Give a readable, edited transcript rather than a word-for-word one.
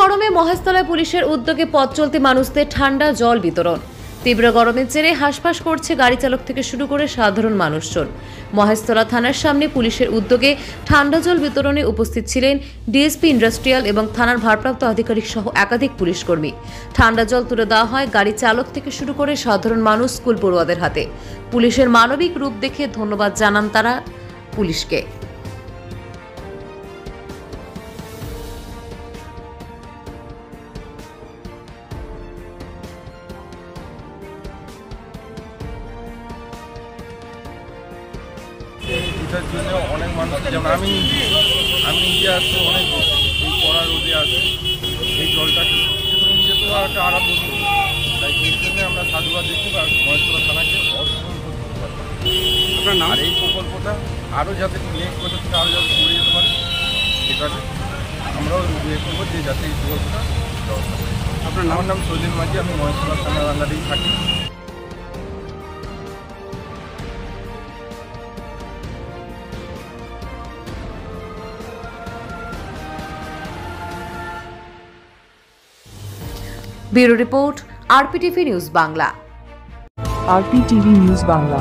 গরমে মহেশতলায় পুলিশের উদ্যোগে পথ চলতি মানুষদের ঠান্ডা জল বিতরণ। তীব্র গরমের জেরে হাঁসফাঁস করছে গাড়ি চালক থেকে শুরু করে সাধারণ মানুষজন। মহেশতলা থানার সামনে পুলিশের উদ্যোগে ঠান্ডা জল বিতরণে উপস্থিত ছিলেন ডিএসপি ইন্ডাস্ট্রিয়াল এবং থানার ভারপ্রাপ্ত আধিকারিক সহ একাধিক পুলিশ কর্মী। ঠান্ডা জল তুলে দেওয়া হয় গাড়ি চালক থেকে শুরু করে সাধারণ মানুষ, স্কুল পড়ুয়াদের হাতে। পুলিশের মানবিক রূপ দেখে ধন্যবাদ জানান তারা পুলিশকে। এটার জন্য অনেক মানুষ, যেমন আমি নিজে আসছি, অনেক এই কড়া রোদে আসছি, এই জলটা নিজে তো একটা আরাম করতে, তাই এই জন্য আমরা সাধুবাদ দিচ্ছি বা মহেশতলা থানাকে অসংখ্য ধন্যবাদ। আপনার নাম? আর এই প্রকল্পটা আরও যাতে নেক্সট বছর থেকে আরও যাতে করে যেতে পারে, সেটাকে আমরাও ইয়ে করবো যে যাতে এই প্রকল্পটা ব্যবস্থা করি। আপনার নাম? সলিল মাঝি, আমি মহেশতলা থানার আন্ডারেই থাকি। Bureau report, RPTV news Bangla. RPTV news Bangla.